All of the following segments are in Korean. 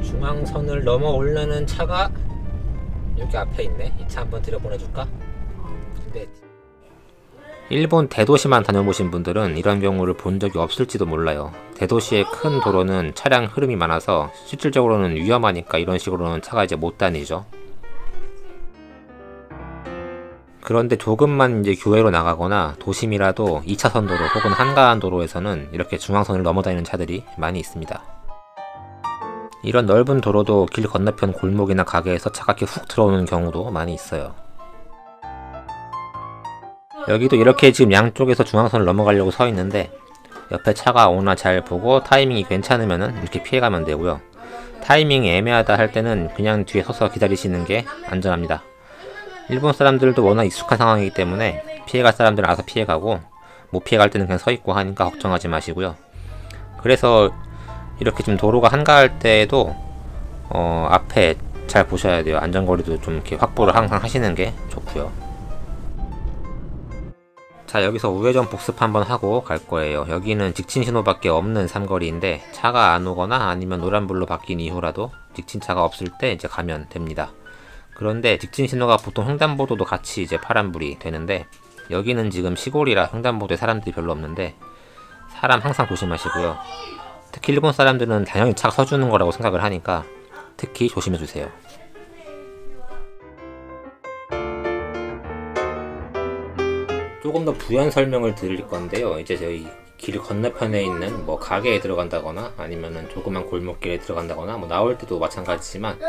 중앙선을 넘어 오려는 차가 여기 앞에 있네. 이 차 한번 들여보내줄까? 근데 일본 대도시만 다녀보신 분들은 이런 경우를 본 적이 없을지도 몰라요. 대도시의 큰 도로는 차량 흐름이 많아서 실질적으로는 위험하니까 이런 식으로는 차가 이제 못 다니죠. 그런데 조금만 이제 교외로 나가거나 도심이라도 2차선 도로 혹은 한가한 도로에서는 이렇게 중앙선을 넘어 다니는 차들이 많이 있습니다. 이런 넓은 도로도 길 건너편 골목이나 가게에서 차가 이렇게 훅 들어오는 경우도 많이 있어요. 여기도 이렇게 지금 양쪽에서 중앙선을 넘어가려고 서 있는데 옆에 차가 오나 잘 보고 타이밍이 괜찮으면 이렇게 피해가면 되고요. 타이밍이 애매하다 할 때는 그냥 뒤에 서서 기다리시는 게 안전합니다. 일본 사람들도 워낙 익숙한 상황이기 때문에 피해갈 사람들은 알아서 피해가고 못 피해갈 때는 그냥 서 있고 하니까 걱정하지 마시고요. 그래서 이렇게 좀 도로가 한가할 때에도 앞에 잘 보셔야 돼요. 안전거리도 좀 이렇게 확보를 항상 하시는 게 좋고요. 자, 여기서 우회전 복습 한번 하고 갈 거예요. 여기는 직진 신호밖에 없는 삼거리인데 차가 안 오거나 아니면 노란불로 바뀐 이후라도 직진차가 없을 때 이제 가면 됩니다. 그런데 직진 신호가 보통 횡단보도도 같이 이제 파란불이 되는데 여기는 지금 시골이라 횡단보도에 사람들이 별로 없는데 사람 항상 조심하시고요. 특히 일본 사람들은 당연히 차가 서주는 거라고 생각을 하니까 특히 조심해주세요. 조금 더 부연 설명을 드릴 건데요. 이제 저희 길 건너편에 있는 뭐 가게에 들어간다거나 아니면은 조그만 골목길에 들어간다거나 뭐 나올 때도 마찬가지지만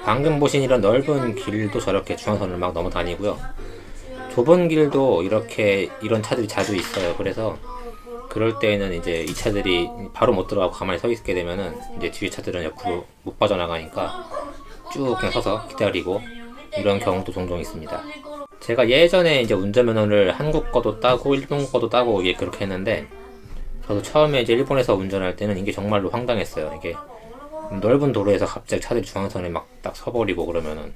방금 보신 이런 넓은 길도 저렇게 중앙선을 막 넘어 다니고요. 좁은 길도 이렇게 이런 차들이 자주 있어요. 그래서 그럴 때에는 이제 이 차들이 바로 못 들어가고 가만히 서 있게 되면은 이제 뒤에 차들은 옆으로 못 빠져나가니까 쭉 그냥 서서 기다리고 이런 경우도 종종 있습니다. 제가 예전에 이제 운전면허를 한국 거도 따고 일본 거도 따고 이게 그렇게 했는데 저도 처음에 이제 일본에서 운전할 때는 이게 정말로 황당했어요. 이게 넓은 도로에서 갑자기 차들이 중앙선에 막 딱 서버리고 그러면은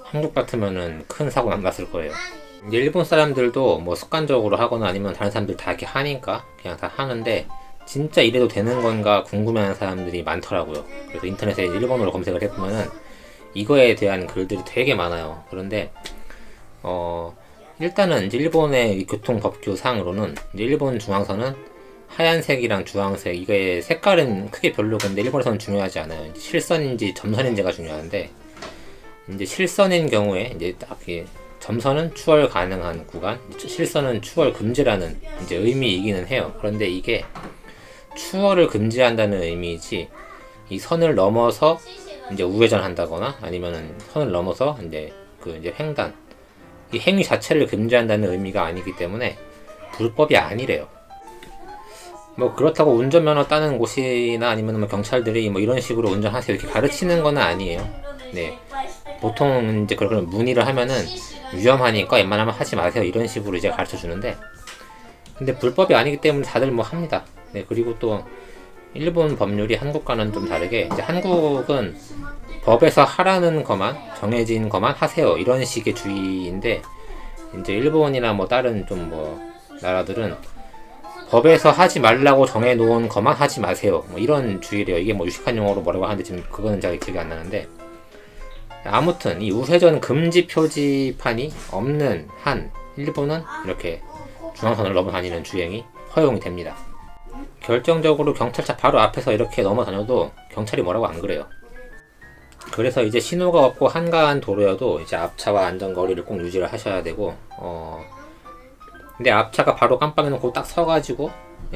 한국 같으면은 큰 사고 났을 거예요. 이제 일본 사람들도 뭐 습관적으로 하거나 아니면 다른 사람들 다 이렇게 하니까 그냥 다 하는데 진짜 이래도 되는 건가 궁금해하는 사람들이 많더라고요. 그래서 인터넷에 일본어로 검색을 해보면은 이거에 대한 글들이 되게 많아요. 그런데 일단은 이제 일본의 교통법규상으로는 이제 일본 중앙선은 하얀색이랑 주황색 이게 색깔은 크게 별로 근데 일본에서는 중요하지 않아요. 실선인지 점선인지가 중요한데 이제 실선인 경우에 이제 딱 점선은 추월 가능한 구간, 실선은 추월 금지라는 이제 의미이기는 해요. 그런데 이게 추월을 금지한다는 의미이지 이 선을 넘어서 이제 우회전 한다거나 아니면은 선을 넘어서 이제 이제 횡단 이 행위 자체를 금지한다는 의미가 아니기 때문에 불법이 아니래요. 뭐 그렇다고 운전면허 따는 곳이나 아니면 뭐 경찰들이 뭐 이런 식으로 운전하세요 이렇게 가르치는 건 아니에요. 네, 보통 이제 그런 문의를 하면은 위험하니까 웬만하면 하지 마세요 이런 식으로 이제 가르쳐 주는데 근데 불법이 아니기 때문에 다들 뭐 합니다. 네, 그리고 또 일본 법률이 한국과는 좀 다르게 이제 한국은 법에서 하라는 것만 정해진 것만 하세요 이런 식의 주의인데 이제 일본이나 뭐 다른 좀 뭐 나라들은 법에서 하지 말라고 정해놓은 것만 하지 마세요 뭐 이런 주의래요. 이게 뭐 유식한 용어로 뭐라고 하는데 지금 그거는 잘 기억이 안 나는데 아무튼 이 우회전 금지 표지판이 없는 한 일본은 이렇게 중앙선을 넘어 다니는 주행이 허용이 됩니다. 결정적으로 경찰차 바로 앞에서 이렇게 넘어 다녀도 경찰이 뭐라고 안 그래요. 그래서 이제 신호가 없고 한가한 도로여도 이제 앞차와 안전거리를 꼭 유지를 하셔야 되고 근데 앞차가 바로 깜빡이놓고 딱 서가지고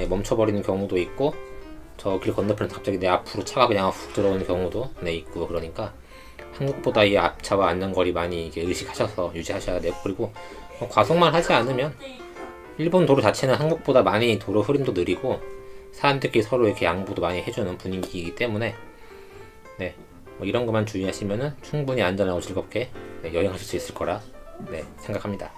멈춰버리는 경우도 있고 저 길 건너편에 갑자기 내 앞으로 차가 그냥 훅 들어오는 경우도 있고 그러니까 한국보다 이 앞차와 안전거리 많이 이게 의식하셔서 유지하셔야 되고 그리고 과속만 하지 않으면 일본 도로 자체는 한국보다 많이 도로 흐름도 느리고 사람들끼리 서로 이렇게 양보도 많이 해주는 분위기이기 때문에 네, 뭐 이런 것만 주의하시면은 충분히 안전하고 즐겁게 여행하실 수 있을 거라 생각합니다.